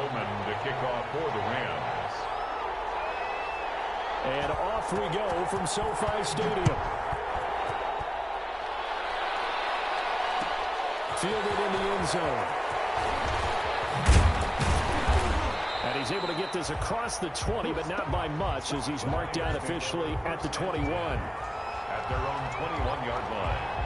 Bowman to kick off for the Rams. And off we go from SoFi Stadium. Fielded in the end zone. And he's able to get this across the 20, but not by much, as he's marked down officially at the 21. At their own 21-yard line.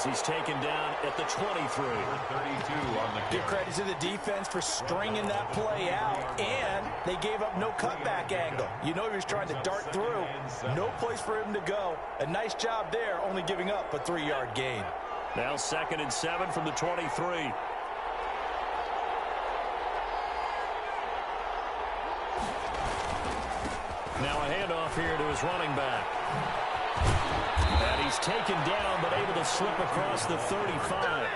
He's taken down at the 23. 32 on the Give credit to the defense for stringing that play out, and they gave up no cutback angle. You know he was trying to dart through. No place for him to go. A nice job there, only giving up a 3-yard gain. Now 2nd and 7 from the 23. Now a handoff here to his running back. And he's taken down, but able to slip across the 35.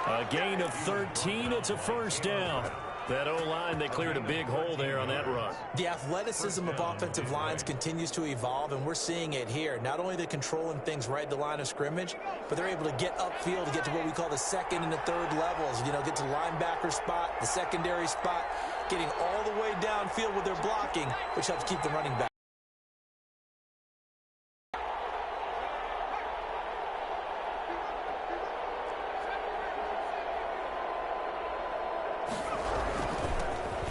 A gain of 13. It's a first down. That O-line, they cleared a big hole there on that run. The athleticism of offensive lines continues to evolve, and we're seeing it here. Not only they're controlling things right at the line of scrimmage, but they're able to get upfield to get to what we call the second and the third levels. You know, get to the linebacker spot, the secondary spot, getting all the way downfield with their blocking, which helps keep the running back.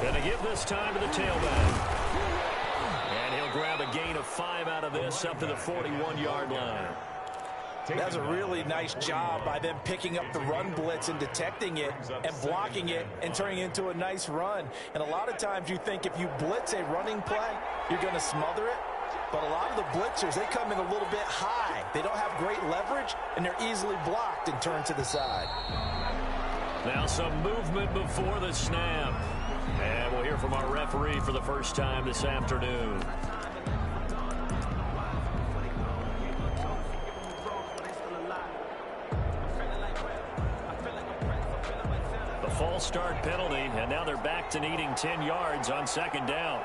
Going to give this time to the tailback. And he'll grab a gain of 5 out of this up to the 41-yard line. That's a really nice job by them picking up the run blitz and detecting it and blocking it and turning it into a nice run. And a lot of times you think if you blitz a running play, you're going to smother it. But a lot of the blitzers, they come in a little bit high. They don't have great leverage, and they're easily blocked and turned to the side. Now some movement before the snap. And we'll hear from our referee for the first time this afternoon. The false start penalty, and now they're back to needing 10 yards on 2nd down.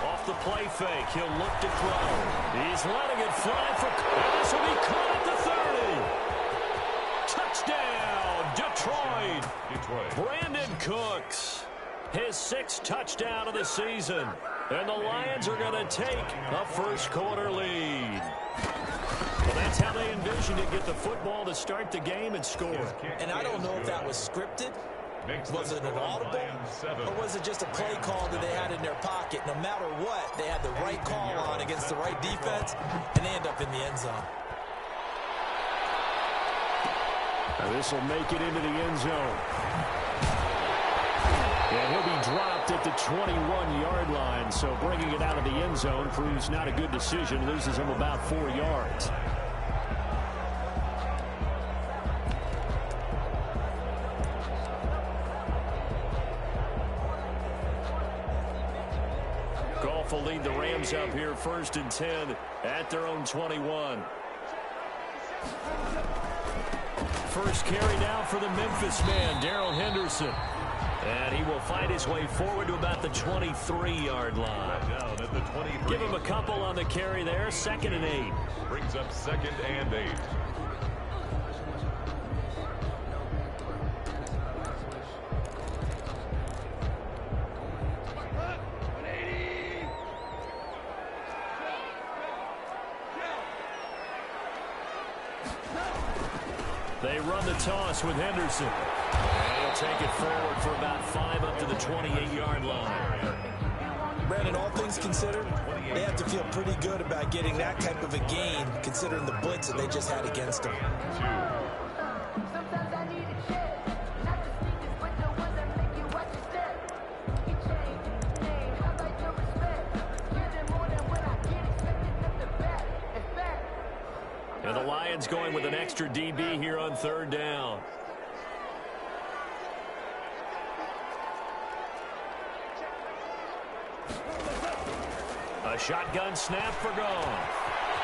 Off the play fake, he'll look to throw. He's letting it fly for, and this will be caught at the 30. Touchdown, Detroit. Brandon Cooks, his 6th touchdown of the season. And the Lions are going to take a first-quarter lead. Well, that's how they envisioned it, get the football to start the game and score. And I don't know if that was scripted. Was it an audible, or was it just a play call that they had in their pocket? No matter what, they had the right call on against the right defense, and they end up in the end zone. Now this will make it into the end zone. And he'll be dropped at the 21-yard line, so bringing it out of the end zone proves not a good decision, loses him about 4 yards. Goff will lead the Rams up here 1st and 10 at their own 21. First carry down for the Memphis man, Darrell Henderson. And he will find his way forward to about the 23-yard line. Down at the 23. Give him a couple on the carry there, 2nd and 8. Brings up 2nd and 8. They run the toss with Henderson. And he'll take it forward for about 5 up to the 28-yard line. Brandon, all things considered, they have to feel pretty good about getting that type of a gain, considering the blitz that they just had against them. And the Lions going with an extra DB here on 3rd down. Shotgun snap for gone.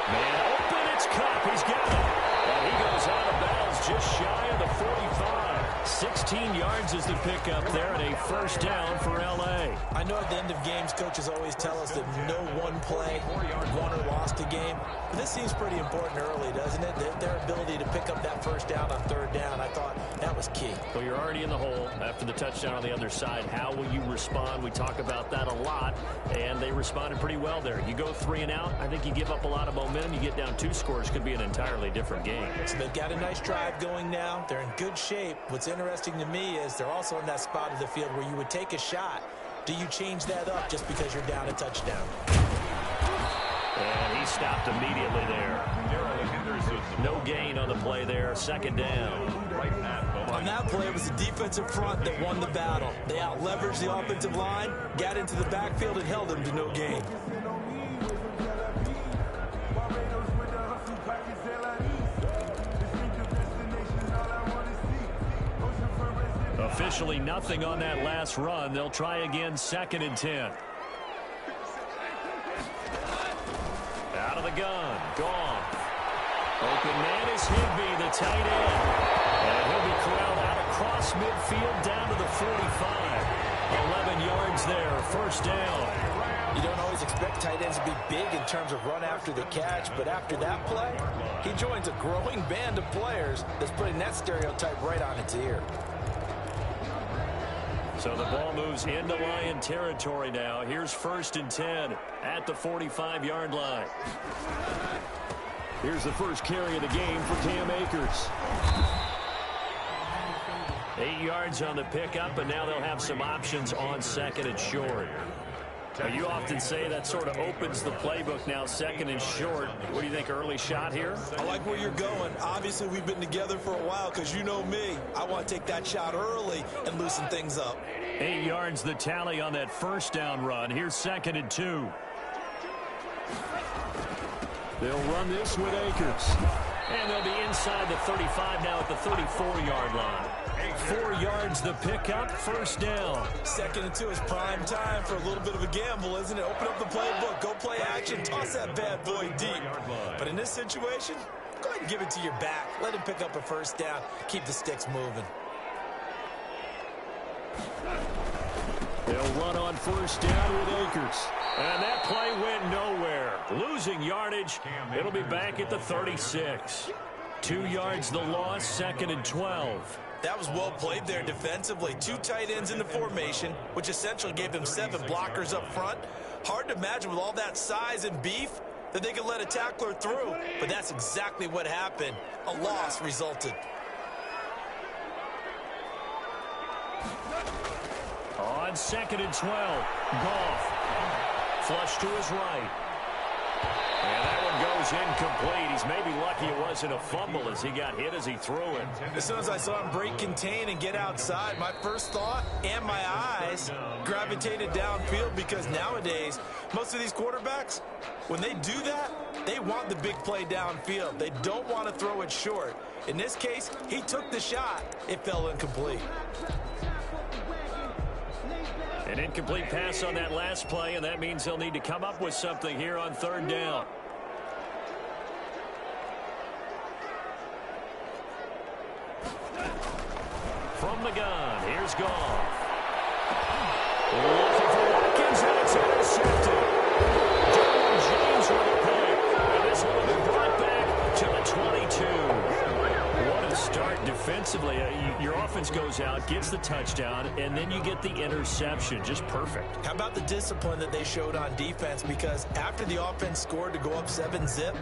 Man open, it's Cup. He's got it. And he goes out of bounds just shy of the 45. 16 yards is the pickup there, and a first down for L.A. I know at the end of games, coaches always tell us that no one play won or lost a game. But this seems pretty important early, doesn't it? Their ability to pick up that first down on third down, I thought that was key. Well, you're already in the hole after the touchdown on the other side. How will you respond? We talk about that a lot, and they responded pretty well there. You go 3 and out, I think you give up a lot of momentum. You get down 2 scores, could be an entirely different game. So they've got a nice drive going now. They're in good shape. What's interesting to me is they're also in that spot of the field where you would take a shot. Do you change that up just because you're down a touchdown? And he stopped immediately there. No gain on the play there. Second down. On that play, it was the defensive front that won the battle. They out-leveraged the offensive line, got into the backfield, and held them to no gain. Officially nothing on that last run. They'll try again, 2nd and 10. Out of the gun. Gone. Open man is Higbee, the tight end. And he'll be corralled out across midfield down to the 45. 11 yards there. First down. You don't always expect tight ends to be big in terms of run after the catch, but after that play, he joins a growing band of players that's putting that stereotype right on its ear. So the ball moves into Lion territory now. Here's 1st and 10 at the 45-yard line. Here's the first carry of the game for Cam Akers. 8 yards on the pickup, and now they'll have some options on 2nd and short. Now, you often say that sort of opens the playbook now, 2nd and short. What do you think, early shot here? I like where you're going. Obviously, we've been together for a while because you know me. I want to take that shot early and loosen things up. 8 yards the tally on that first down run. Here's 2nd and 2. They'll run this with Akers. And they'll be inside the 35 now at the 34-yard line. 4 yards the pickup, first down. 2nd and 2 is prime time for a little bit of a gamble, isn't it? Open up the playbook, go play action, toss that bad boy deep. But in this situation, go ahead and give it to your back. Let him pick up a first down. Keep the sticks moving. They'll run on first down with Akers. And that play went nowhere. Losing yardage. It'll be back at the 36. 2 yards the loss, 2nd and 12. That was well played there defensively. 2 tight ends in the formation, which essentially gave them 7 blockers up front. Hard to imagine with all that size and beef that they could let a tackler through, but that's exactly what happened. A loss resulted. On 2nd and 12, Goff. Flush to his right. And that one goes incomplete. He's maybe lucky it wasn't a fumble as he got hit as he threw it. As soon as I saw him break contain and get outside, my first thought and my eyes gravitated downfield because nowadays, most of these quarterbacks, when they do that, they want the big play downfield. They don't want to throw it short. In this case, he took the shot. It fell incomplete. An incomplete pass on that last play, and that means they'll need to come up with something here on 3rd down. From the gun, here's Goff. Looking for Watkins, and it's intercepted. Derwin James with a pick. And this one will be brought back to the 22. What a start defensively. Your offense goes out, gets the touchdown, and then you get the interception. Just perfect. How about the discipline that they showed on defense? Because after the offense scored to go up 7-zip,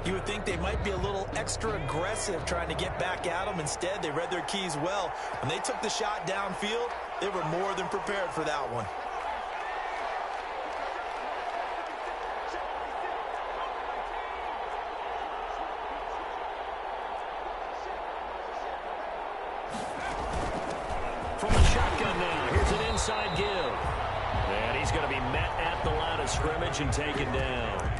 you would think they might be a little extra aggressive trying to get back at them. Instead, they read their keys well. When they took the shot downfield, they were more than prepared for that one. From the shotgun now, here's an inside give. And he's going to be met at the line of scrimmage and taken down.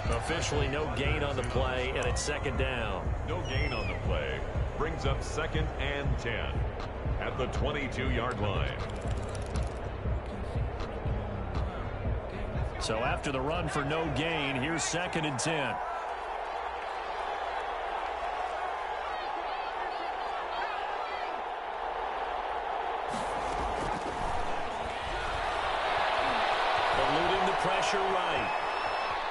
Officially no gain on the play, and it's 2nd down. No gain on the play. Brings up 2nd and 10 at the 22-yard line. So after the run for no gain, here's 2nd and 10. Eluding the pressure right.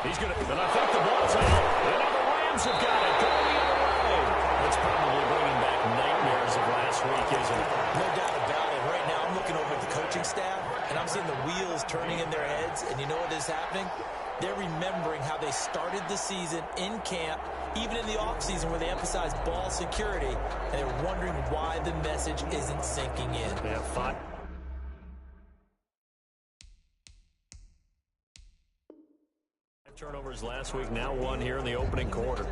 He's going to, and I think the ball's out. And now the Rams have got it. Going the other way. That's probably bringing back nightmares of last week, isn't it? No doubt about it. Right now, I'm looking over at the coaching staff, and I'm seeing the wheels turning in their heads. And you know what is happening? They're remembering how they started the season in camp, even in the offseason where they emphasized ball security, and they're wondering why the message isn't sinking in. They have 5. Turnovers last week, now 1 here in the opening quarter.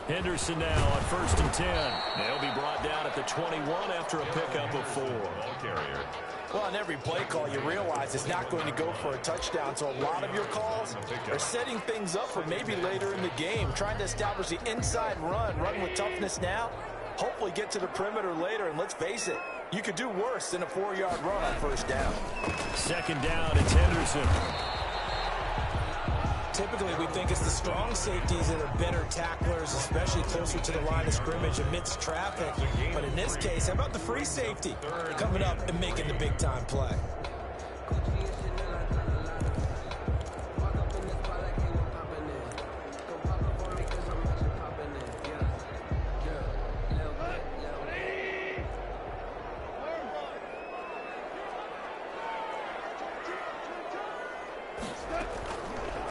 Henderson now on 1st and 10. They'll be brought down at the 21 after a pickup of 4. Ball carrier. Well, on every play call, you realize it's not going to go for a touchdown, so a lot of your calls are setting things up for maybe later in the game, trying to establish the inside run with toughness now, hopefully get to the perimeter later, and let's face it, you could do worse than a 4-yard run on 1st down. 2nd down, it's Henderson. Typically, we think it's the strong safeties that are better tacklers, especially closer to the line of scrimmage amidst traffic. But in this case, how about the free safety coming up and making the big-time play?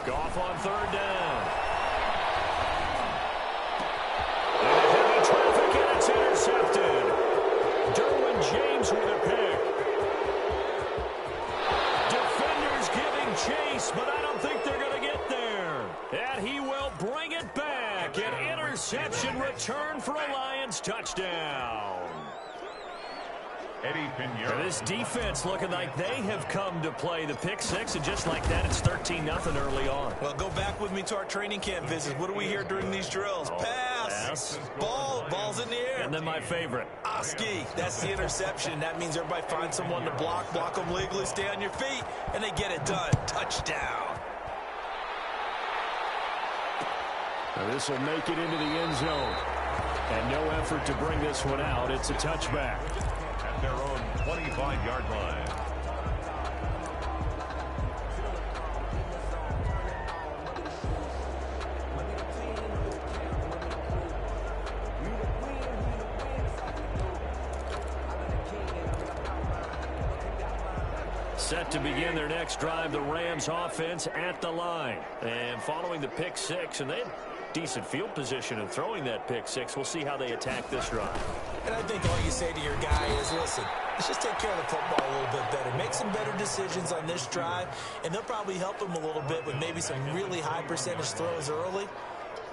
Goff on 3rd down. Into heavy traffic, and it's intercepted. Derwin James with a pick. Defenders giving chase, but I don't think they're going to get there. And he will bring it back. An interception return for a Lions touchdown. Eddie Pinheiro. And this defense looking like they have come to play the pick 6, and just like that, it's 13-0 early on. Well, go back with me to our training camp visits. What do we hear during these drills? Pass. Ball's in the air. And then my favorite. Oski, that's the interception. That means everybody finds someone to block them legally, stay on your feet, and they get it done. Touchdown. Now this will make it into the end zone. And no effort to bring this one out. It's a touchback. At their own 25-yard line. Set to begin their next drive, the Rams offense at the line. And following the pick 6, and they had decent field position in throwing that pick 6. We'll see how they attack this drive. And I think all you say to your guy is, listen, let's just take care of the football a little bit better. Make some better decisions on this drive, and they'll probably help him a little bit with maybe some really high percentage throws early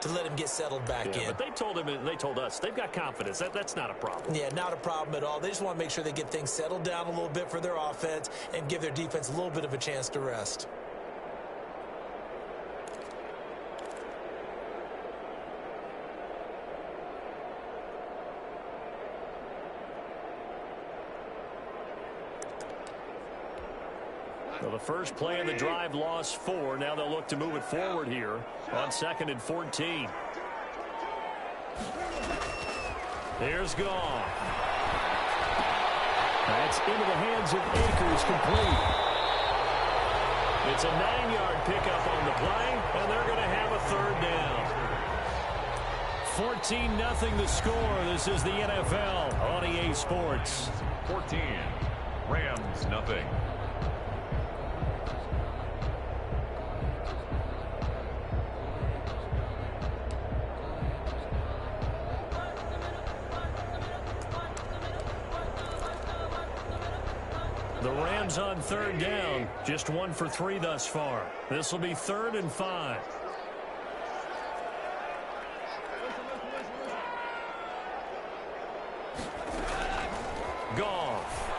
to let him get settled back in. But they told him and they told us they've got confidence. That's not a problem. Yeah, not a problem at all. They just want to make sure they get things settled down a little bit for their offense and give their defense a little bit of a chance to rest. Well, the first play of the drive lost 4. Now they'll look to move it forward here on 2nd and 14. There's Goff. That's into the hands of Akers, complete. It's a 9-yard pickup on the play, and they're going to have a 3rd down. 14-0 the score. This is the NFL on EA Sports. 14. Rams, nothing. The Rams on 3rd down, just 1 for 3 thus far. This will be 3rd and 5. Goff.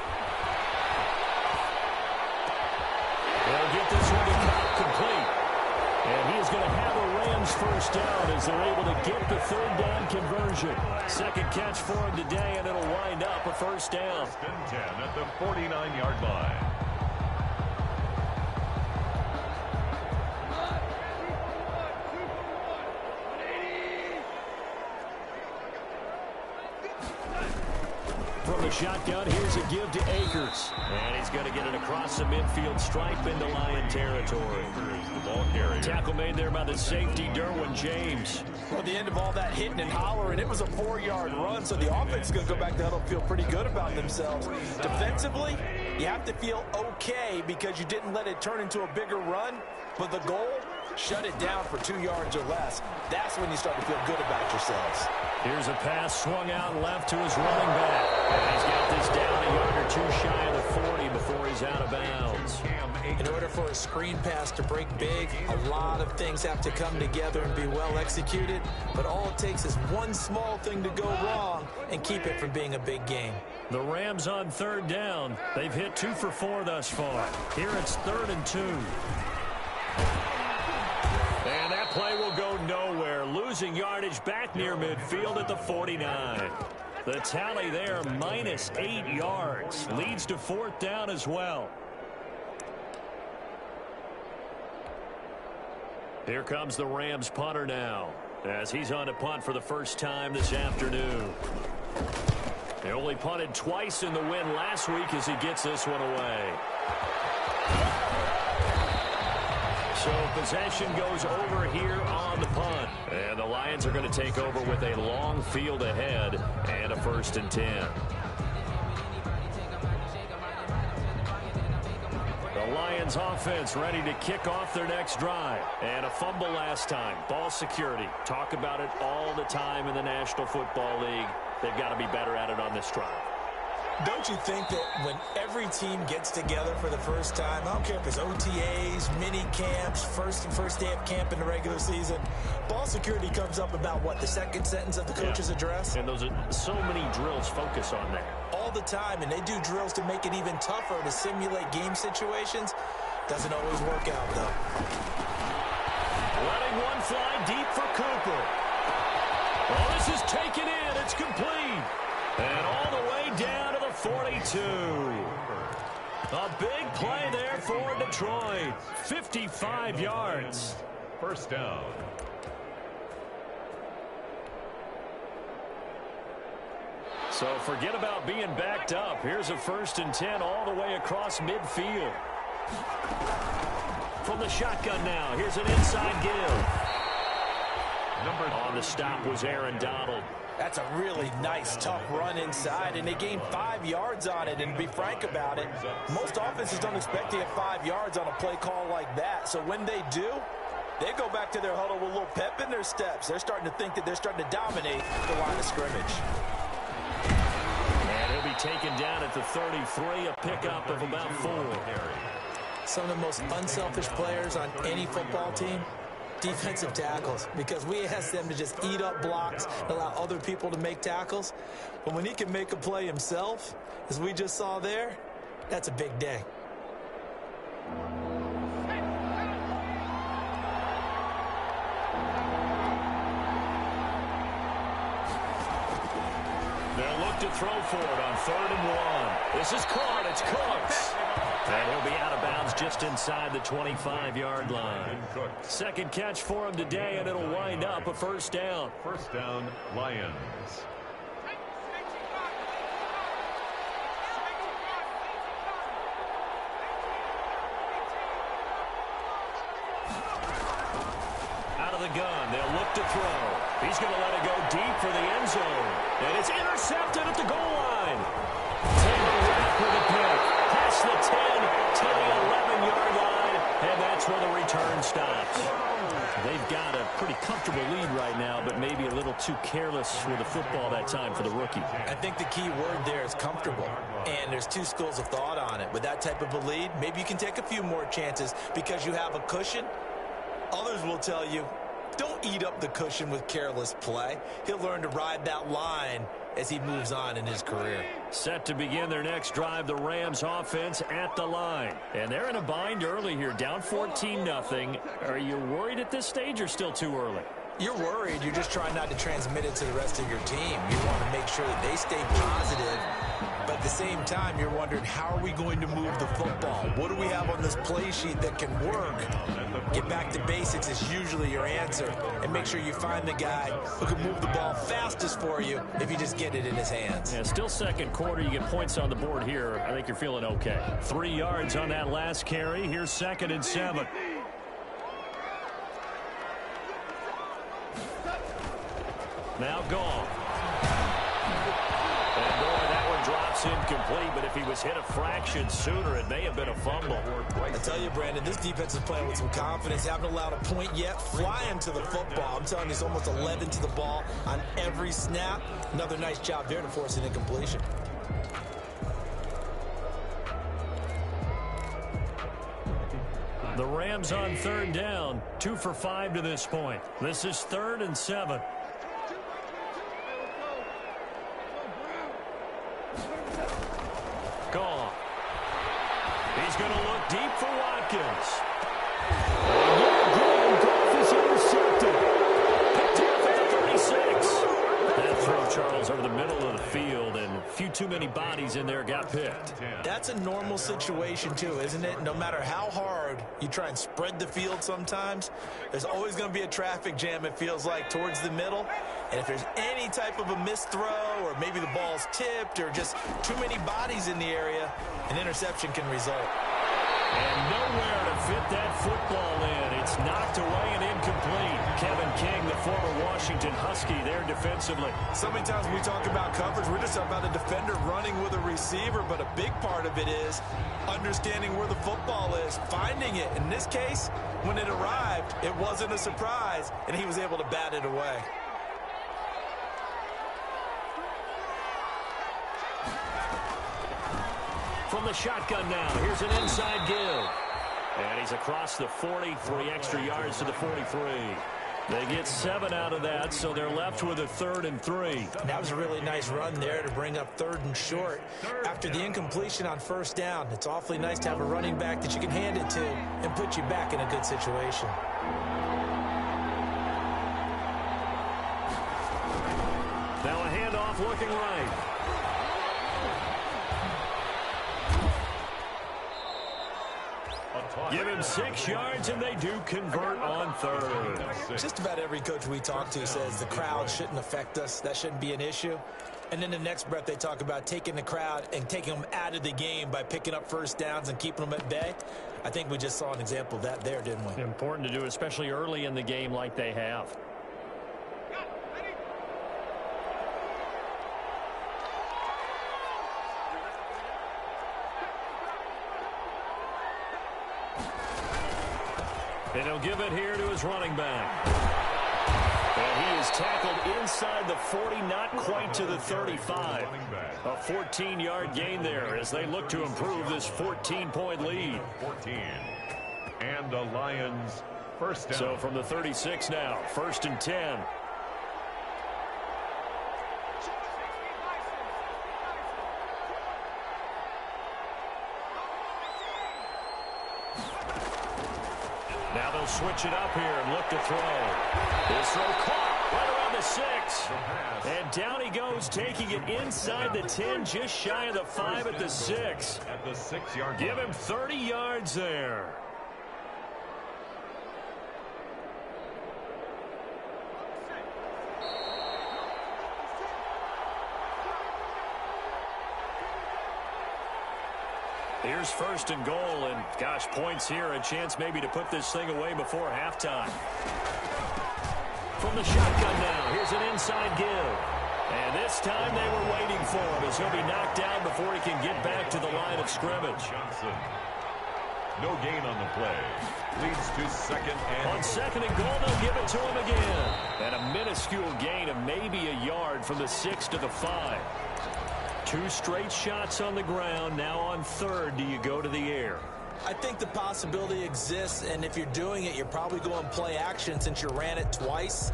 first down as they're able to get the third down conversion. Second catch for him today, and it'll wind up a first down. First and 10 at the 49-yard line. From the shotgun, here's a give to Akers. And he's going to get it across the midfield stripe into Lion territory. The ball carrier. Tackle made there by the safety, Derwin James. Well, at the end of all that hitting and hollering, it was a 4-yard run, so the offense is going to go back to huddle, feel pretty good about themselves. Defensively, you have to feel okay because you didn't let it turn into a bigger run, but the goal, shut it down for 2 yards or less. That's when you start to feel good about yourselves. Here's a pass swung out left to his running back. And he's got this down a yard or two shy of the 40 before he's out of bounds. In order for a screen pass to break big, a lot of things have to come together and be well executed. But all it takes is one small thing to go wrong and keep it from being a big game. The Rams on third down. They've hit 2 for 4 thus far. Here it's 3rd and 2. And that play will go nowhere. Losing yardage back near midfield at the 49. The tally there, minus 8 yards. Leads to 4th down as well. Here comes the Rams punter now, as he's on to punt for the first time this afternoon. They only punted twice in the win last week as he gets this one away. So possession goes over here on the punt. And the Lions are going to take over with a long field ahead and a 1st and 10. The Lions offense ready to kick off their next drive. And a fumble last time. Ball security. Talk about it all the time in the National Football League. They've got to be better at it on this drive. Don't you think that when every team gets together for the first time, I don't care if it's OTAs, mini camps, first day of camp in the regular season, ball security comes up about what, the second sentence of the coach's address? And those are so many drills focus on that. All the time, and they do drills to make it even tougher to simulate game situations. Doesn't always work out, though. Letting one fly deep for Cooper. Oh, this is taken in. It's complete. And all the way down to the 42. A big play there for Detroit. 55 yards. First down. So forget about being backed up. Here's a 1st and 10 all the way across midfield. From the shotgun now, here's an inside give. On the stop was Aaron Donald. That's a really nice, tough run inside, and they gained 5 yards on it. And to be frank about it, most offenses don't expect to get 5 yards on a play call like that. So when they do, they go back to their huddle with a little pep in their steps. They're starting to think that they're starting to dominate the line of scrimmage. And he'll be taken down at the 33, a pickup of about 4. Some of the most unselfish players on any football team, defensive tackles, because we ask them to just eat up blocks and allow other people to make tackles. But when he can make a play himself, as we just saw there, that's a big day. They'll look to throw for it on 3rd and 1. This is caught. It's Cooks. And he'll be out of bounds just inside the 25-yard line. Second catch for him today, and it'll wind up a 1st down. First down, Lions. Out of the gun, they'll look to throw. He's going to let it go deep for the end zone. And it's intercepted at the goal line. Taylor Rapp with a pick. Past the 10 to the 11-yard line, and that's where the return stops. They've got a pretty comfortable lead right now, but maybe a little too careless with the football that time for the rookie. I think the key word there is comfortable, and there's 2 schools of thought on it. With that type of a lead, maybe you can take a few more chances because you have a cushion. Others will tell you, don't eat up the cushion with careless play. He'll learn to ride that line as he moves on in his career. Set to begin their next drive, the Rams offense at the line. And they're in a bind early here, down 14-0. Are you worried at this stage or still too early? You're worried. You're just trying not to transmit it to the rest of your team. You want to make sure that they stay positive. But at the same time, you're wondering, how are we going to move the football? What do we have on this play sheet that can work? Get back to basics is usually your answer. And make sure you find the guy who can move the ball fastest for you if you just get it in his hands. Yeah, still second quarter. You get points on the board here. I think you're feeling okay. 3 yards on that last carry. Here's 2nd and 7. Now gone. And boy, that one drops incomplete, but if he was hit a fraction sooner, it may have been a fumble. I tell you, Brandon, this defense is playing with some confidence. Haven't allowed a point yet. Flying to the football. I'm telling you, it's almost 11 to the ball on every snap. Another nice job there to force an incompletion. The Rams on 3rd down, 2 for 5 to this point. This is 3rd and 7. Gone. He's going to look deep for Watkins. Is intercepted. Picked off at the 36. That throw, Charles, over the middle of the field, and a few too many bodies in there got picked. That's a normal situation, too, isn't it? No matter how hard you try and spread the field sometimes, there's always going to be a traffic jam, it feels like, towards the middle. And if there's any type of a missed throw, or maybe the ball's tipped, or just too many bodies in the area, an interception can result. And nowhere to fit that football in. It's knocked away and incomplete. Kevin King, the former Washington Husky, there defensively. So many times when we talk about coverage, we're just talking about a defender running with a receiver, but a big part of it is understanding where the football is, finding it. In this case, when it arrived, it wasn't a surprise, and he was able to bat it away. From the shotgun now, here's an inside give. And he's across the 40, 3 extra yards to the 43. They get 7 out of that, so they're left with a 3rd and 3. That was a really nice run there to bring up 3rd and short. After the incompletion on 1st down, it's awfully nice to have a running back that you can hand it to and put you back in a good situation. Now a handoff looking right. Give him 6 yards, and they do convert on 3rd. Just about every coach we talk to says the crowd shouldn't affect us. That shouldn't be an issue. And then the next breath, they talk about taking the crowd and taking them out of the game by picking up 1st downs and keeping them at bay. I think we just saw an example of that there, didn't we? Important to do, especially early in the game like they have. And he'll give it here to his running back. And he is tackled inside the 40, not quite to the 35. A 14-yard gain there as they look to improve this 14-point lead. 14. And the Lions 1st down. So from the 36 now, 1st and 10. Now they'll switch it up here and look to throw. This throw caught right around the 6. And down he goes, taking it inside the 10, just shy of the 5 at the 6. At the 6-yard line. Give him 30 yards there. Here's 1st and goal, and gosh, points here, a chance maybe to put this thing away before halftime. From the shotgun now, here's an inside give. And this time they were waiting for him as he'll be knocked down before he can get back to the line of scrimmage. Johnson. No gain on the play. Leads to 2nd and on 2nd and goal, they'll give it to him again. And a minuscule gain of maybe a yard from the 6 to the 5. 2 straight shots on the ground. Now on 3rd, do you go to the air? I think the possibility exists, and if you're doing it, you're probably going play action since you ran it twice.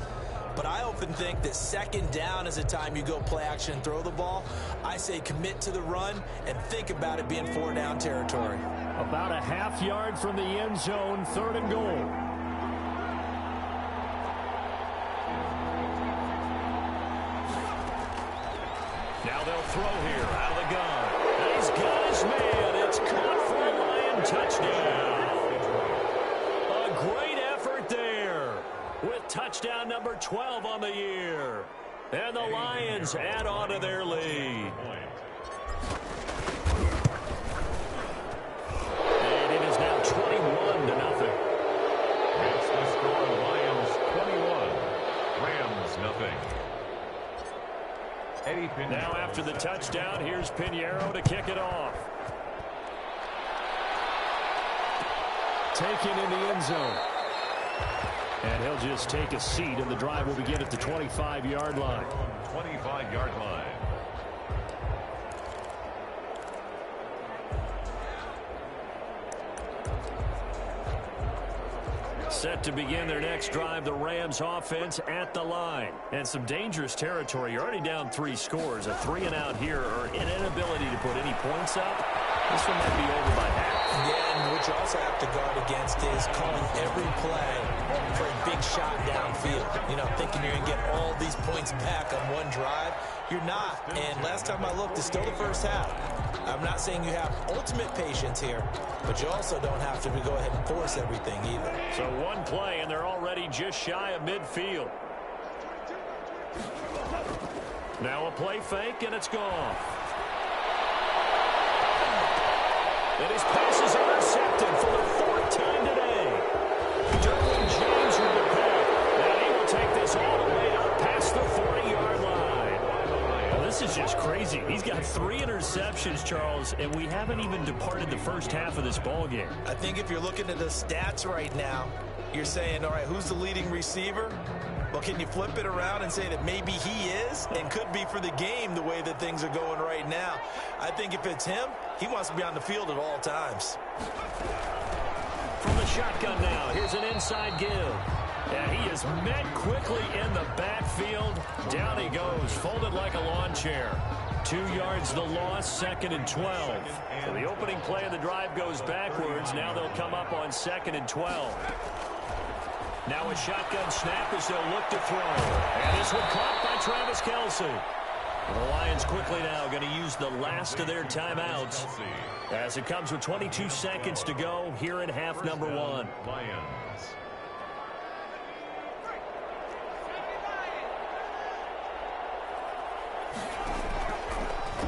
But I often think that 2nd down is the time you go play action and throw the ball. I say commit to the run and think about it being 4-down territory. About a half yard from the end zone, 3rd and goal. Now they'll throw here out of the gun. And he's got his man. It's caught for a Lion touchdown. A great effort there with touchdown number 12 on the year. And the Lions add on to their lead. And it is now 21-0. It's the score, Lions 21, Rams nothing. Now after the touchdown, here's Pinheiro to kick it off. Taken in the end zone. And he'll just take a seat, and the drive will begin at the 25-yard line. 25-yard line. Set to begin their next drive, the Rams offense at the line. And some dangerous territory. You're already down 3 scores. A 3-and-out here, or an inability to put any points up. This one might be over by half. Yeah, and what you also have to guard against is calling every play for a big shot downfield. You know, thinking you're going to get all these points back on one drive. You're not. And last time I looked, it's still the first half. I'm not saying you have ultimate patience here, but you also don't have to go ahead and force everything either. So one play, and they're already just shy of midfield. Now a play fake, and it's gone. And his pass is intercepted for the 4th time today. Derwin James with the pick. And he will take this all the way up past the 40-yard line. Well, this is just crazy. He's got 3 interceptions, Charles, and we haven't even departed the first half of this ballgame. I think if you're looking at the stats right now, you're saying, all right, who's the leading receiver? Well, can you flip it around and say that maybe he is and could be for the game the way that things are going right now? I think if it's him, he wants to be on the field at all times. From the shotgun now, here's an inside give. And he is met quickly in the backfield. Down he goes, folded like a lawn chair. 2 yards the loss, 2nd and 12. So the opening play of the drive goes backwards. Now they'll come up on 2nd and 12. Now a shotgun snap as they'll look to throw. And this one caught by Travis Kelce. The Lions quickly now going to use the last of their timeouts as it comes with 22 seconds to go here in half number 1. Lions.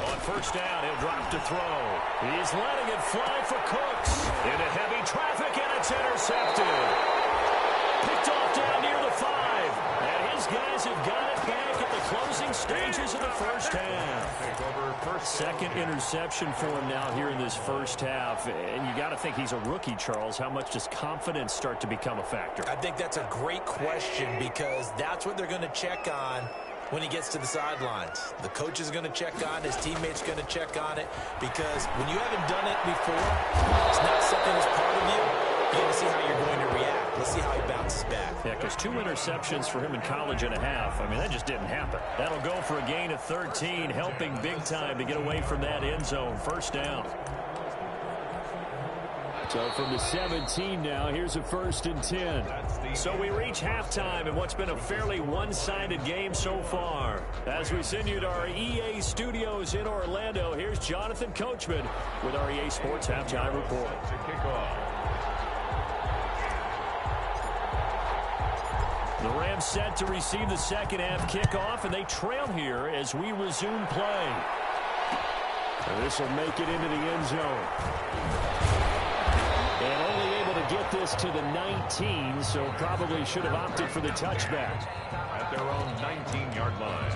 On first down, he'll drop to throw. He's letting it fly for Cooks. Into heavy traffic, and it's intercepted. Picked off down near the 5. And his guys have got it back at the closing stages of the first half. Second interception for him now here in this first half. And you got to think he's a rookie, Charles. How much does confidence start to become a factor? I think that's a great question because that's what they're going to check on when he gets to the sidelines. The coach is going to check on it. His teammates are going to check on it because when you haven't done it before, it's not something that's part of you. You're going to see how you're going to react. Let's see how he bounces back. Yeah, because 2 interceptions for him in college and a half. I mean, that just didn't happen. That'll go for a gain of 13, helping big time to get away from that end zone. First down. So from the 17 now, here's a 1st and 10. So we reach halftime in what's been a fairly one-sided game so far. As we send you to our EA studios in Orlando, here's Jonathan Coachman with our EA Sports Halftime Report. To kick off. The Rams set to receive the second half kickoff, and they trail here as we resume play. And this will make it into the end zone. And only able to get this to the 19, so probably should have opted for the touchback. At their own 19-yard line.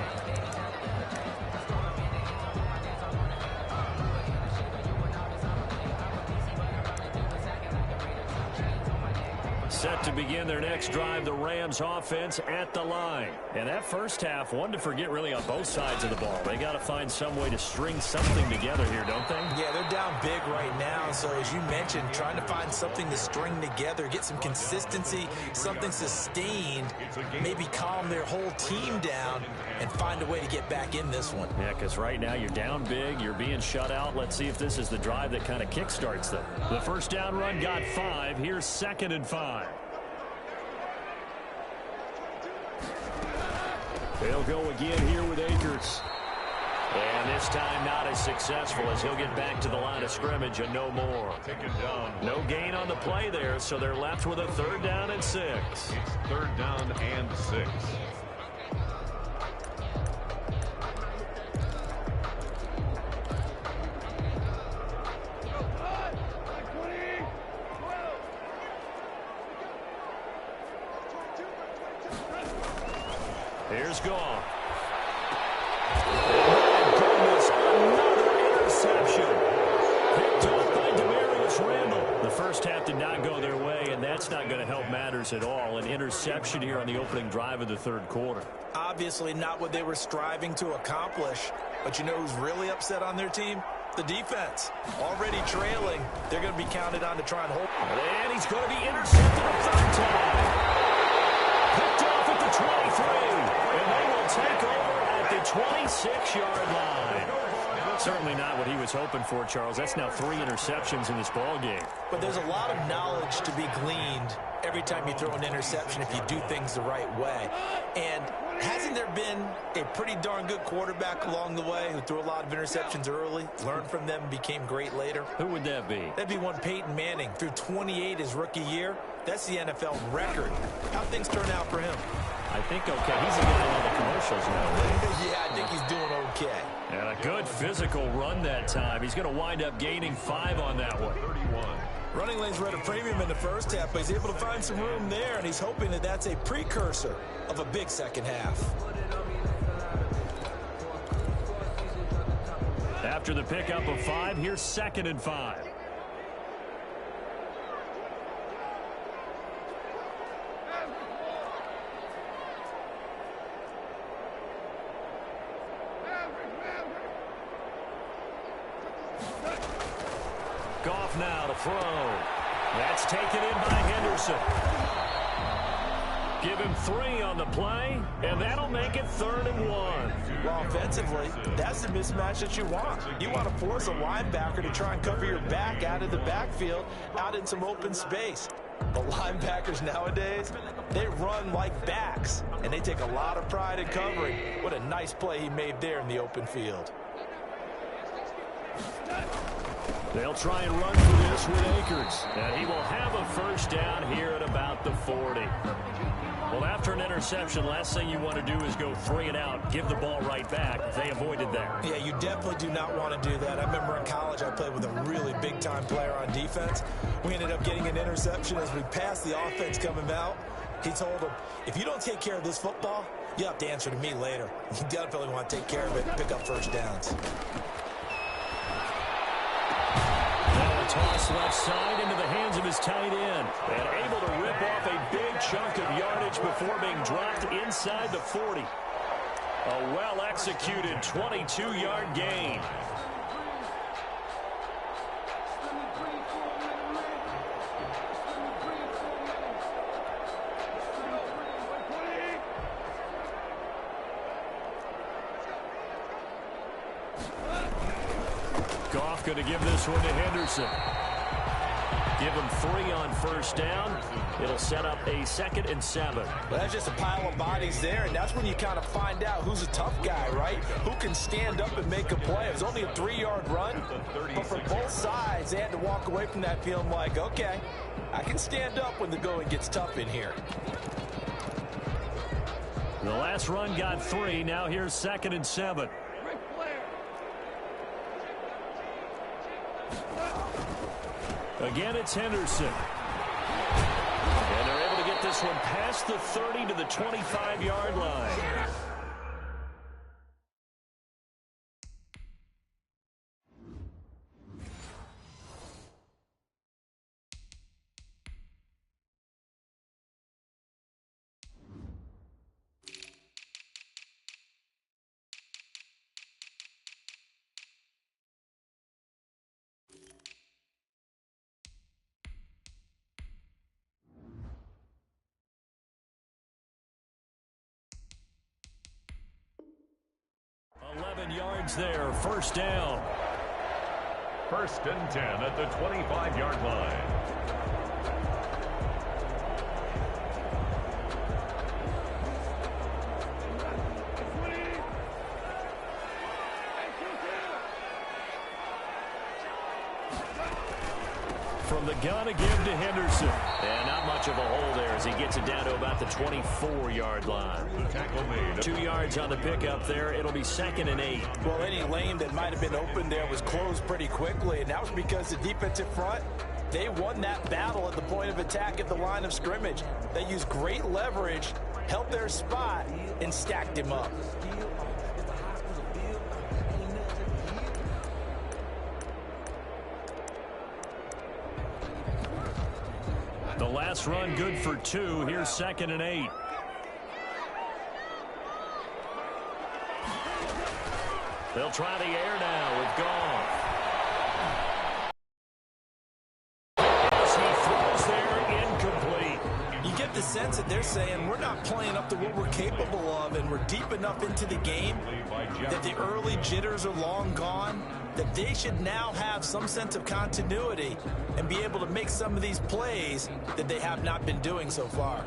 Set to begin their next drive, the Rams offense at the line. And that first half, one to forget really on both sides of the ball. They got to find some way to string something together here, don't they? Yeah, they're down big right now. So as you mentioned, trying to find something to string together, get some consistency, something sustained, maybe calm their whole team down and find a way to get back in this one. Yeah, because right now you're down big, you're being shut out. Let's see if this is the drive that kind of kickstarts them. The first down run got 5. Here's 2nd and 5. They'll go again here with Akers. And This time not as successful as he'll get back to the line of scrimmage and no more. No gain on the play there, so they're left with a 3rd down and 6. It's 3rd down and 6. Here's Goff. Oh, my goodness, another interception. Picked off by Demarius Randall. The first half did not go their way, and that's not going to help matters at all. An interception here on the opening drive of the 3rd quarter. Obviously not what they were striving to accomplish. But you know who's really upset on their team? The defense. Already trailing. They're going to be counted on to try and hold. And he's going to be intercepted a 3rd time. Picked off at the 23. And they will take over at the 26-yard line. Certainly not what he was hoping for, Charles. That's now 3 interceptions in this ball game. But there's a lot of knowledge to be gleaned every time you throw an interception if you do things the right way. And hasn't there been a pretty darn good quarterback along the way who threw a lot of interceptions early, learned from them, became great later? Who would that be? That'd be one Peyton Manning. Threw 28 his rookie year. That's the NFL record. How things turn out for him? I think okay. He's getting all the commercials now. Yeah, I think he's doing okay. And a good physical run that time. He's going to wind up gaining 5 on that one. 31. Running lanes were at a premium in the first half, but he's able to find some room there, and he's hoping that that's a precursor of a big second half. After the pickup of 5, here's 2nd and 5. Goff now to throw. That's taken in by Henderson. Give him 3 on the play, and that'll make it 3rd and 1. Well, offensively, that's the mismatch that you want. You want to force a linebacker to try and cover your back out of the backfield, out in some open space. The linebackers nowadays, they run like backs, and they take a lot of pride in covering. What a nice play he made there in the open field. They'll try and run for this with Akers. And he will have a 1st down here at about the 40. Well, after an interception, last thing you want to do is go 3 and out, give the ball right back. They avoided that. Yeah, you definitely do not want to do that. I remember in college I played with a really big-time player on defense. We ended up getting an interception as we passed the offense coming out. He told him, if you don't take care of this football, you have to answer to me later. You definitely want to take care of it and pick up 1st downs. Toss left side into the hands of his tight end. And able to rip off a big chunk of yardage before being dropped inside the 40. A well-executed 22-yard gain. Goff going to give this one to Henderson. Give him 3 on 1st down. It'll set up a 2nd and 7. Well, that's just a pile of bodies there, and that's when you kind of find out who's a tough guy, right? Who can stand up and make a play. It was only a 3-yard run, but for both sides, they had to walk away from that feeling like, okay, I can stand up when the going gets tough in here. The last run got 3. Now here's 2nd and 7. Again, it's Henderson. And they're able to get this one past the 30 to the 25-yard line. Yards there, 1st down. 1st and 10 at the 25-yard line. from the gun to give to Henderson. And not much of a hole there as he gets it down to about the 24-yard line. The tackle made. 2 yards on the pickup there. It'll be 2nd and 8. Well, any lane that might have been open there was closed pretty quickly, and that was because the defensive front, they won that battle at the point of attack at the line of scrimmage. They used great leverage, held their spot, and stacked him up. The last run good for 2. Here's 2nd and 8. They'll try the air now with Goff. As he throws there, incomplete. You get the sense that they're saying we're not playing up to what we're capable of, and we're deep enough into the game that the early jitters are long gone, that they should now have some sense of continuity and be able to make some of these plays that they have not been doing so far.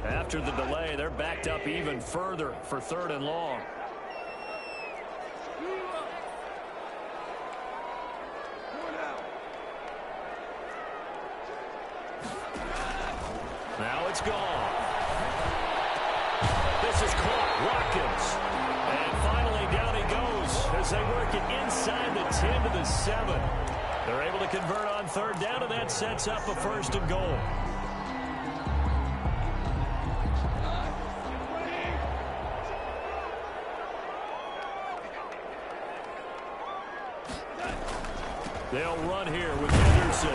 After the delay, they're backed up even further for 3rd and long. Now it's gone. This is caught. Watkins. And finally down he goes as they work it inside the 10 to the 7. They're able to convert on 3rd down, and that sets up a 1st and goal. They'll run here with Henderson.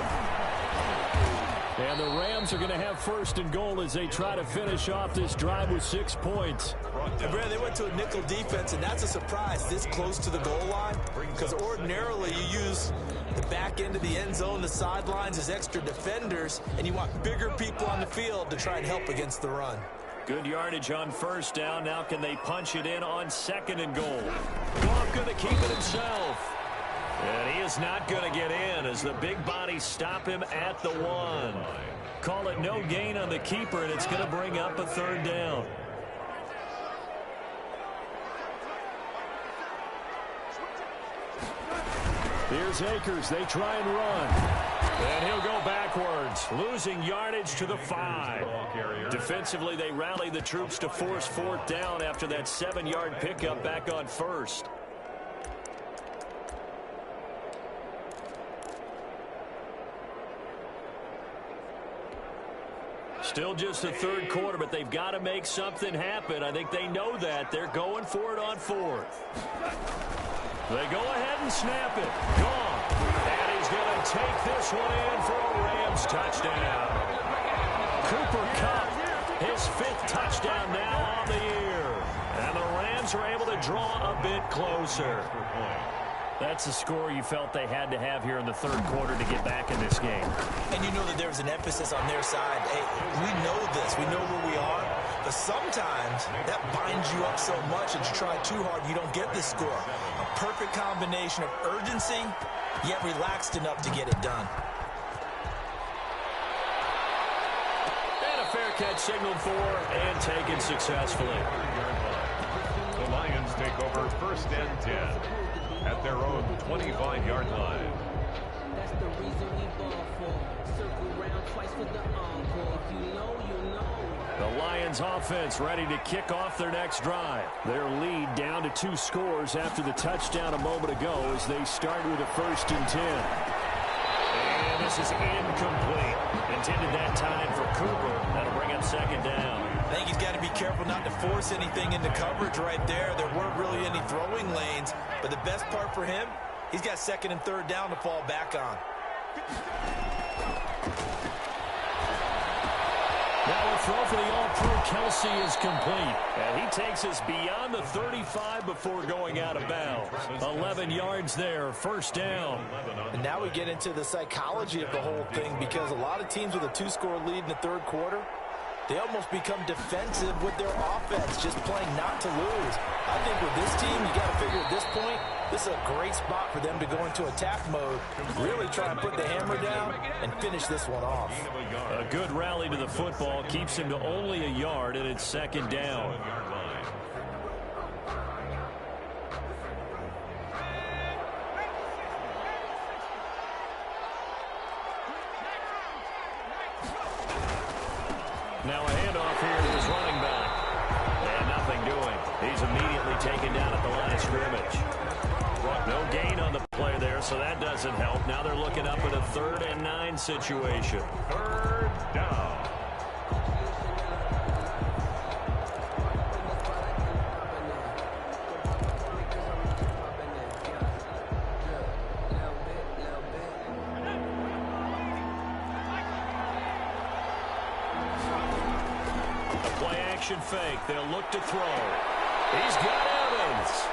And the Rams are going to have 1st and goal as they try to finish off this drive with 6 points. And Brad, they went to a nickel defense, and that's a surprise this close to the goal line, because ordinarily you use the back end of the end zone, the sidelines as extra defenders, and you want bigger people on the field to try and help against the run. Good yardage on 1st down. Now can they punch it in on 2nd and goal? Goff going to keep it himself. And he is not going to get in as the big bodies stop him at the 1. Call it no gain on the keeper, and it's going to bring up a 3rd down. Here's Akers. They try and run. And he'll go backwards, losing yardage to the 5. Defensively, they rally the troops to force 4th down after that 7-yard pickup back on 1st. Still just the 3rd quarter, but they've got to make something happen. I think they know that. They're going for it on 4th. They go ahead and snap it. Gone. And he's going to take this one in for a Rams touchdown. Cooper Kupp, his 5th touchdown now on the year. And the Rams are able to draw a bit closer. That's the score you felt they had to have here in the 3rd quarter to get back in this game. And you know that there's an emphasis on their side. Hey, we know this. We know where we are. But sometimes that binds you up so much that you try too hard, you don't get the score. A perfect combination of urgency, yet relaxed enough to get it done. And a fair catch signaled for and taken successfully. The Lions take over 1st and 10. At their own 25-yard line. That's the reason we ball for. Circle round twice with the encore. If you know, you know. The Lions offense ready to kick off their next drive. Their lead down to 2 scores after the touchdown a moment ago as they start with a 1st and 10. And this is incomplete. Intended that time for Cooper. That'll bring up 2nd down. I think he's got to be careful not to force anything into coverage right there. There weren't really any throwing lanes, but the best part for him, he's got 2nd and 3rd down to fall back on. Now a throw for the All-Pro Kelsey is complete. And he takes us beyond the 35 before going out of bounds. 11 yards there, first down. And now we get into the psychology of the whole thing, because a lot of teams with a 2-score lead in the third quarter, they almost become defensive with their offense, just playing not to lose. I think with this team, you got to figure at this point, this is a great spot for them to go into attack mode, really try and put the hammer down and finish this one off. A good rally to the football keeps him to only a yard, and it's second down. Now a handoff here to his running back. And nothing doing. He's immediately taken down at the line of scrimmage. No gain on the play there, so that doesn't help. Now they're looking up at a 3rd and 9 situation. Third down. Fake. They'll look to throw. He's got Evans.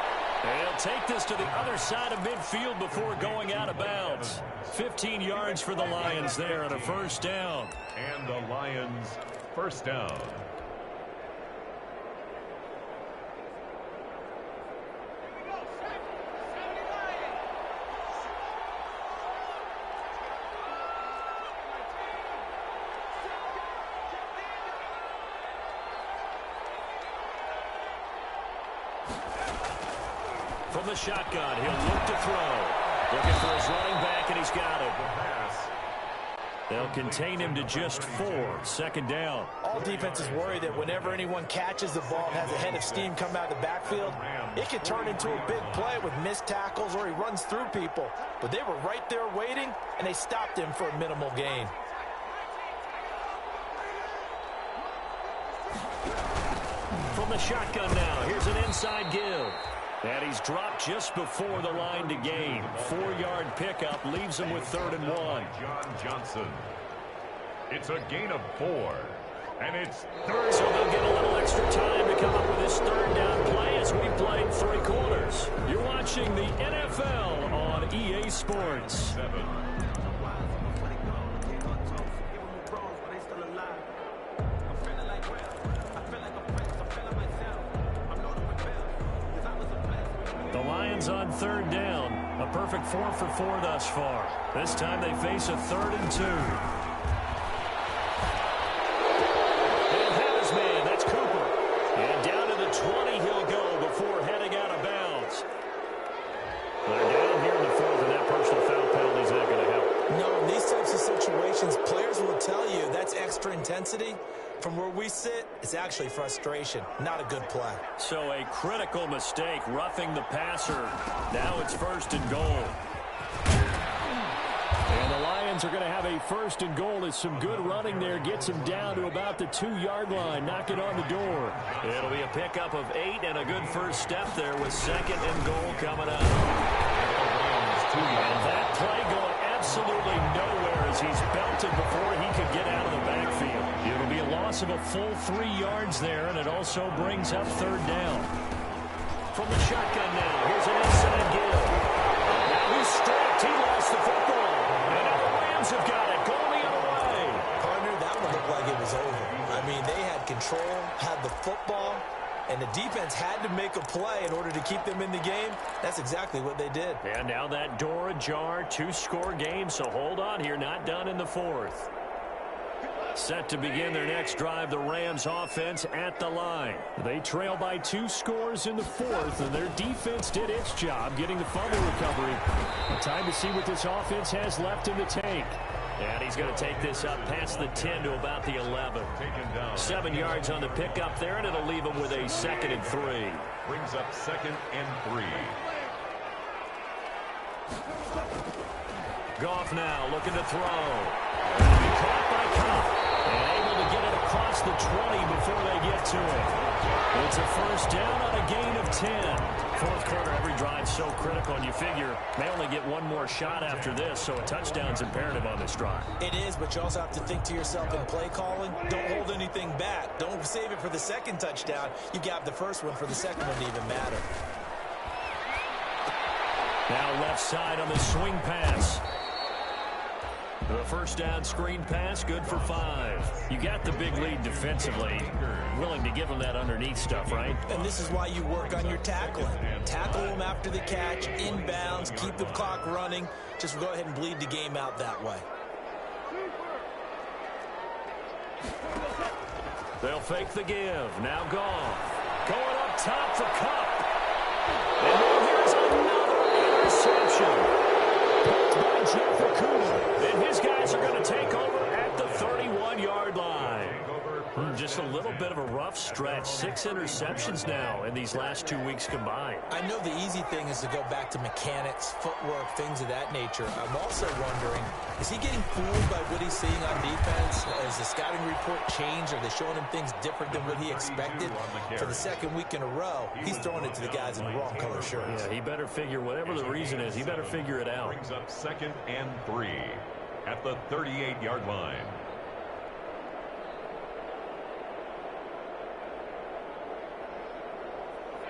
They'll take this to the other side of midfield before going out of bounds. 15 yards for the Lions there and a first down. And the Lions first down. From the shotgun, he'll look to throw. Looking for his running back, and he's got it. They'll contain him to just 4. Second down. All defenses worry that whenever anyone catches the ball and has a head of steam come out of the backfield, it can turn into a big play with missed tackles or he runs through people. But they were right there waiting, and they stopped him for a minimal gain. From the shotgun now, here's an inside give. And he's dropped just before the line to gain. 4-yard pickup leaves him with 3rd and 1. John Johnson. It's a gain of 4. And it's 3rd. So they'll get a little extra time to come up with this 3rd down play as we played 3 quarters. You're watching the NFL on EA Sports. 7. The Lions on 3rd down. A perfect 4 for 4 thus far. This time they face a 3rd and 2. They'll have his man. That's Cooper. And down to the 20 he'll go before heading out of bounds. They're down here in the 4th, and that personal foul penalty is not going to help. No, in these types of situations, players will tell you that's extra intensity. From where we sit, it's actually frustration, not a good play. So a critical mistake, roughing the passer. Now it's 1st and goal. And the Lions are going to have a 1st and goal as some good running there gets him down to about the 2-yard line, knocking on the door. It'll be a pickup of 8 and a good first step there with 2nd and goal coming up. And that play going absolutely nowhere as he's belted before he could get out of the backfield. It'll be a loss of a full 3 yards there, and it also brings up 3rd down. From the shotgun now, here's an inside give. Now he's stripped. He lost the football. And now the Rams have got it. Going the other way. Partner, that one looked like it was over. I mean, they had control, had the football, and the defense had to make a play in order to keep them in the game. That's exactly what they did. And now that door ajar, 2-score game, so hold on here, not done in the 4th. Set to begin their next drive, the Rams offense at the line. They trail by 2 scores in the 4th, and their defense did its job getting the fumble recovery. Time to see what this offense has left in the tank. And he's going to take this up past the 10 to about the 11. 7 yards on the pickup there, and it'll leave him with a 2nd and 3. Brings up 2nd and 3. Goff now looking to throw. It'll be caught by Cobb. And able to get it across the 20 before they get to it. It's a 1st down on a gain of 10. Fourth quarter, every drive so critical, and you figure they only get one more shot after this, so a touchdown's imperative on this drive. It is, but you also have to think to yourself in play calling, don't hold anything back. Don't save it for the second touchdown. You got the first one for the second one to even matter. Now left side on the swing pass. The first down screen pass, good for 5. You got the big lead defensively. Willing to give them that underneath stuff, right? And this is why you work on your tackling. Tackle them after the catch, inbounds, keep the clock running. Just go ahead and bleed the game out that way. They'll fake the give. Now Goff. Going up top for Cup. And now here's another interception. By Jeff Okudah. And his guys are going to take over at the 31-yard line. Just a little bit of a rough stretch. 6 interceptions now in these last 2 weeks combined. I know the easy thing is to go back to mechanics, footwork, things of that nature. I'm also wondering, is he getting fooled by what he's seeing on defense? Has the scouting report changed? Are they showing him things different than what he expected? For the second week in a row, he's throwing it to the guys in the wrong color shirts. Yeah, he better figure, whatever the reason is, he better figure it out. Brings up 2nd and 3 at the 38-yard line.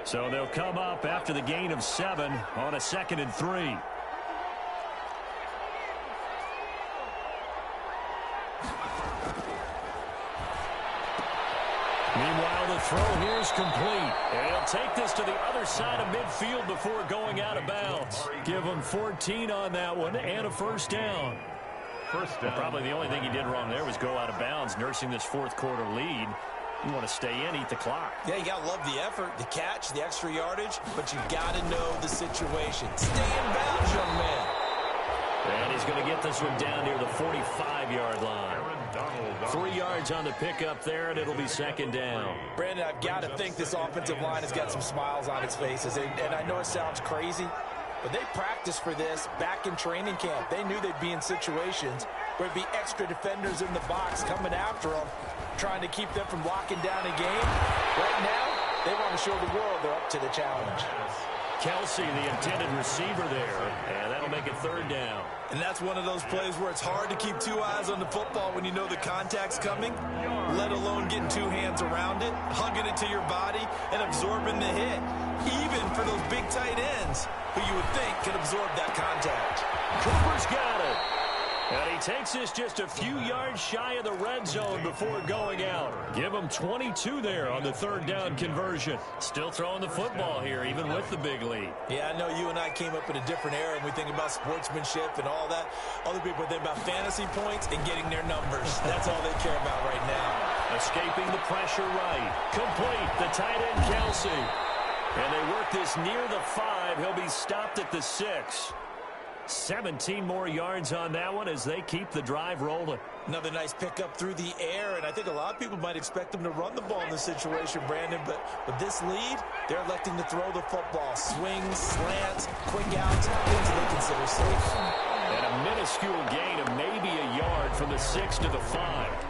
So they'll come up after the gain of 7 on a 2nd and 3. Meanwhile, the throw here is complete. And he'll take this to the other side of midfield before going out of bounds. Give him 14 on that one and a first down. First down. Well, probably the only thing he did wrong there was go out of bounds, nursing this fourth quarter lead. You want to stay in, eat the clock. Yeah, you got to love the effort, the catch, the extra yardage, but you got to know the situation. Stay in bounds, young man. And he's going to get this one down near the 45-yard line. 3 yards on the pickup there, and it'll be 2nd down. Brandon, I've got to think this offensive line has got some smiles on its faces. And I know it sounds crazy, but they practiced for this back in training camp. They knew they'd be in situations where there'd be extra defenders in the box coming after them, trying to keep them from locking down a game. Right now, they want to show the world they're up to the challenge. Kelsey, the intended receiver there, and that'll make it 3rd down. And that's one of those plays where it's hard to keep 2 eyes on the football when you know the contact's coming, let alone getting 2 hands around it, hugging it to your body, and absorbing the hit. Even for those big tight ends who you would think can absorb that contact. Cooper's got it. And he takes this just a few yards shy of the red zone before going out. Give him 22 there on the 3rd down conversion. Still throwing the football here, even with the big lead. Yeah, I know you and I came up in a different era, and we think about sportsmanship and all that. Other people think about fantasy points and getting their numbers. That's all they care about right now. Escaping the pressure right. Complete, the tight end Kelsey. And they work this near the 5. He'll be stopped at the 6. 17 more yards on that one as they keep the drive rolling. Another nice pickup through the air, and I think a lot of people might expect them to run the ball in this situation, Brandon, but with this lead, they're electing to throw the football. Swings, slants, quick outs, things they consider safe. And a minuscule gain of maybe a yard from the 6 to the 5.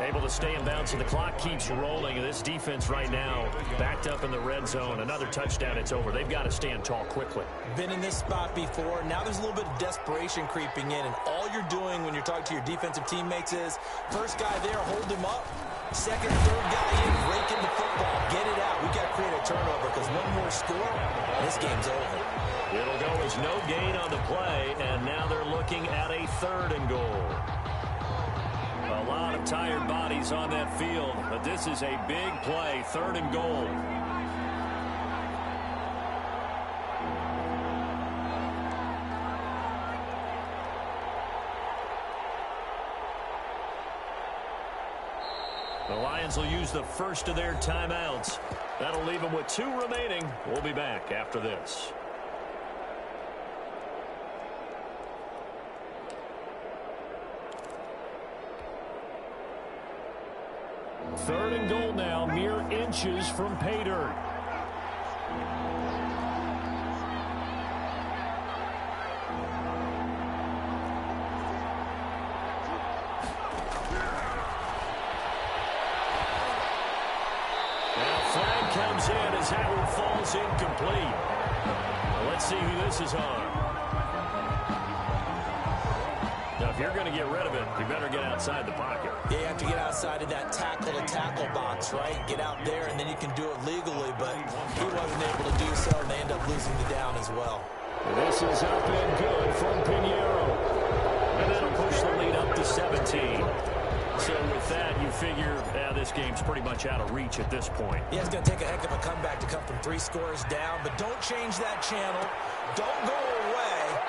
Able to stay in bounds, and the clock keeps rolling. And this defense right now backed up in the red zone. Another touchdown, it's over. They've got to stand tall quickly. Been in this spot before. Now there's a little bit of desperation creeping in, and all you're doing when you're talking to your defensive teammates is, first guy there, hold him up. Second, third guy in, break in the football. Get it out. We got to create a turnover because one more score, and this game's over. It'll go as no gain on the play, and now they're looking at a 3rd and goal. A lot of tired bodies on that field, but this is a big play, 3rd and goal. The Lions will use the first of their timeouts. That'll leave them with 2 remaining. We'll be back after this. Third and goal now, mere inches from pay dirt. Now flag comes in as that one falls incomplete. Well, let's see who this is on. Now, if you're going to get rid of it, you better get outside the pocket. Yeah, you have to get outside of that tackle-to-tackle box, right? Get out there, and then you can do it legally, but he wasn't able to do so, and they end up losing the down as well. This is up and good from Pinheiro. And that'll push the lead up to 17. So with that, you figure this game's pretty much out of reach at this point. Yeah, it's going to take a heck of a comeback to come from 3 scores down, but don't change that channel. Don't go away.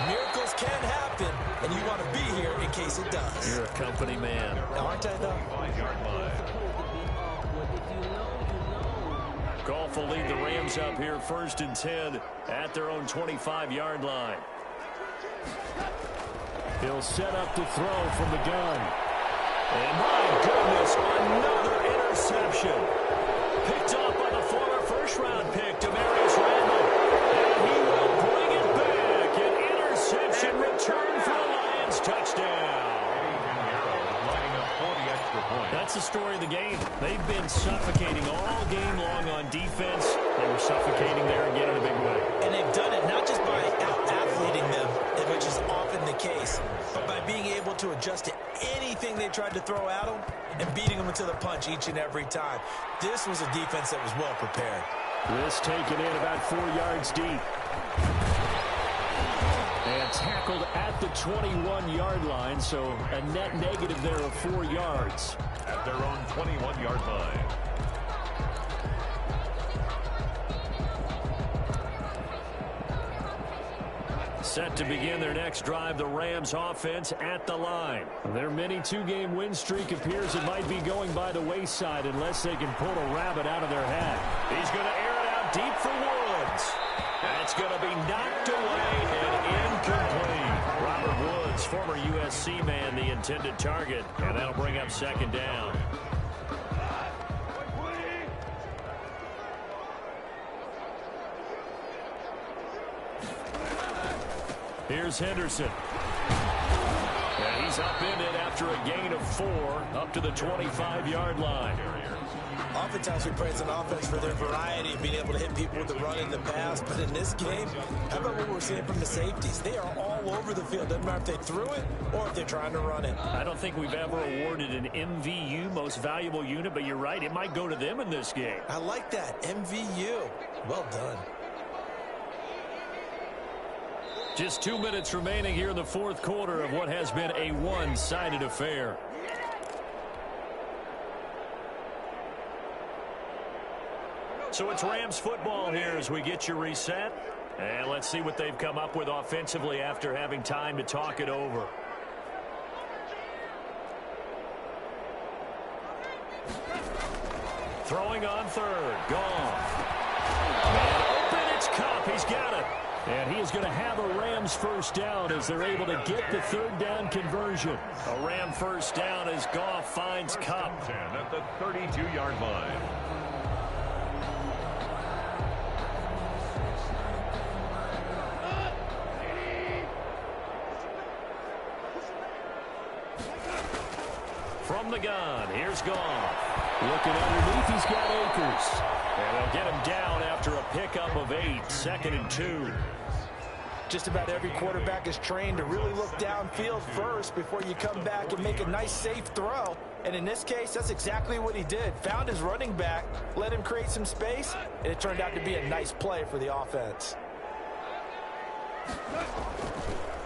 Miracles can happen, and you want to be here in case it does. You're a company man. Aren't I, though? Goff will lead the Rams up here 1st and 10 at their own 25-yard line. He'll set up to throw from the gun. And my goodness, another interception. Picked off by the former first-round pick, Demarius Randall. And he will bring it back. An interception return for the Lions. Touchdown. That's the story of the game. They've been suffocating all game long on defense. They were suffocating there again in a big way. And they've done it not just by out-athleting them, which is often the case, but by being able to adjust to anything they tried to throw at them and beating them into the punch each and every time. This was a defense that was well prepared. This taken in about 4 yards deep. And tackled at the 21-yard line, so a net negative there of 4 yards. At their own 21-yard line. Set to begin their next drive, the Rams offense at the line. Their mini 2-game win streak appears it might be going by the wayside unless they can pull a rabbit out of their hat. He's going to air it out deep for Woods. That's going to be knocked away and incomplete. Robert Woods, former USC man, the intended target, and that'll bring up 2nd down. Here's Henderson. And he's up in it after a gain of 4 up to the 25-yard line. Oftentimes we praise an offense for their variety of being able to hit people with the run and the pass, but in this game, how about what we're seeing from the safeties? They are all over the field. Doesn't matter if they threw it or if they're trying to run it. I don't think we've ever awarded an MVU, most valuable unit, but you're right, it might go to them in this game. I like that, MVU. Well done. Just 2 minutes remaining here in the 4th quarter of what has been a one-sided affair. So it's Rams football here as we get you reset. And let's see what they've come up with offensively after having time to talk it over. Throwing on 3rd. Goff. And open, it's Kupp. He's got it. And he is going to have a Rams first down as they're able to get the 3rd down conversion. A Ram first down as Goff finds Kupp. At the 32-yard line. From the gun, here's Goff. Looking underneath, he's got Akers. And they'll get him down after a pickup of 8, 2nd and 2. Just about every quarterback is trained to really look downfield first before you come back and make a nice, safe throw. And in this case, that's exactly what he did. Found his running back, let him create some space, and it turned out to be a nice play for the offense.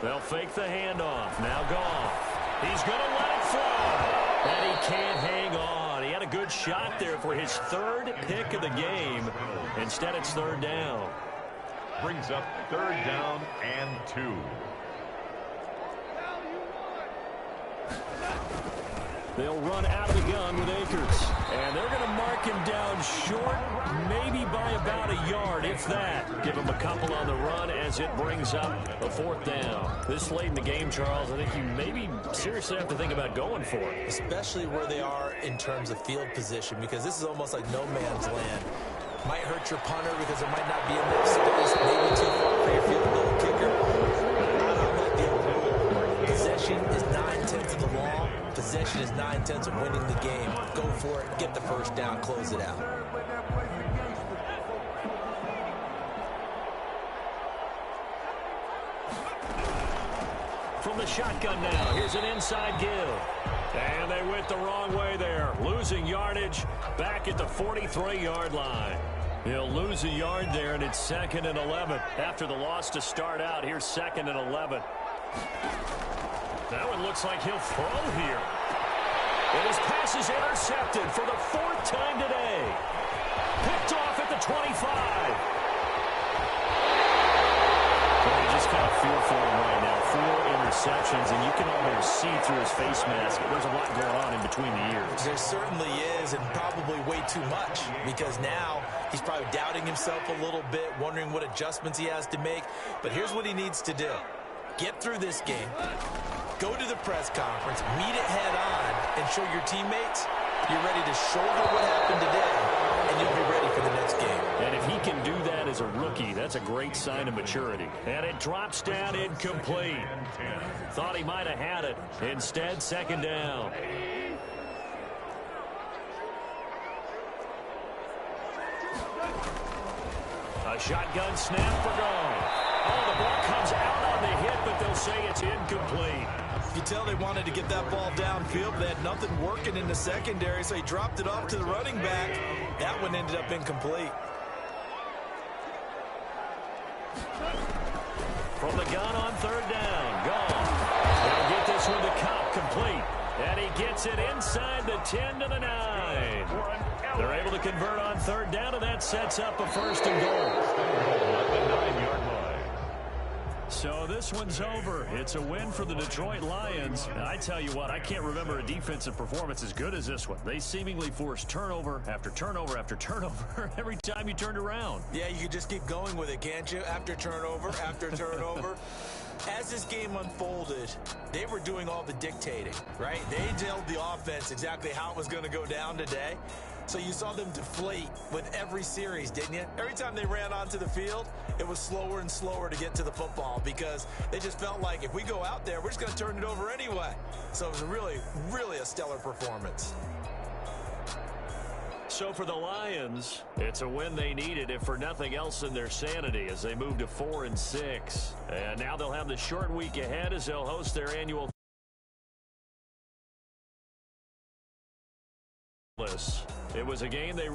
They'll fake the handoff. Now Goff. He's going to let it fly. And he can't hang on. He had a good shot there for his 3rd pick of the game. Instead, it's 3rd down. Brings up 3rd down and 2. They'll run out of the gun with Akers. And they're going to mark him down short, maybe by about a yard, if that. Give him a couple on the run as it brings up a 4th down. This late in the game, Charles, I think you maybe seriously have to think about going for it. Especially where they are in terms of field position, because this is almost like no man's land. Might hurt your punter because there might not be enough space, maybe too far for your field goal kicker. I'm not the rule. Possession is 9/10 of the law. Possession is 9/10 of winning the game. Go for it, get the first down, close it out. the shotgun now. Here's an inside give. And they went the wrong way there. Losing yardage back at the 43-yard line. He'll lose a yard there, and it's 2nd and 11. After the loss to start out, here's 2nd and 11. That one looks like he'll throw here. And his pass is intercepted for the 4th time today. Picked off at the 25. Well, you just kind of feel for him right now. 4 interceptions, and you can almost see through his face mask. There's a lot going on in between the ears. There certainly is, and probably way too much, because now he's probably doubting himself a little bit, wondering what adjustments he has to make. But here's what he needs to do. Get through this game. Go to the press conference, meet it head on, and show your teammates you're ready to shoulder what happened today, and you'll be ready for the next game. And if he can do that as a rookie, that's a great sign of maturity. And it drops down incomplete. Thought he might have had it. Instead, 2nd down. A shotgun snap for goal. Oh, the ball comes out on the hit, but they'll say it's incomplete. You tell they wanted to get that ball downfield. They had nothing working in the secondary, so he dropped it off to the running back. That one ended up incomplete. From the gun on 3rd down. Gone. They'll get this one to Cup, complete. And he gets it inside the 10 to the 9. They're able to convert on 3rd down, and that sets up a 1st and goal. At the 9-yard line. So this one's over. It's a win for the Detroit Lions. And I tell you what, I can't remember a defensive performance as good as this one. They seemingly forced turnover after turnover after turnover every time you turned around. Yeah, you could just keep going with it, can't you? After turnover, after turnover. As this game unfolded, they were doing all the dictating, right? They told the offense exactly how it was going to go down today. So you saw them deflate with every series, didn't you? Every time they ran onto the field, it was slower and slower to get to the football because they just felt like if we go out there, we're just going to turn it over anyway. So it was really, really a stellar performance. So for the Lions, it's a win they needed, if for nothing else than their sanity, as they move to 4-6. And now they'll have the short week ahead as they'll host their annual. It was a game they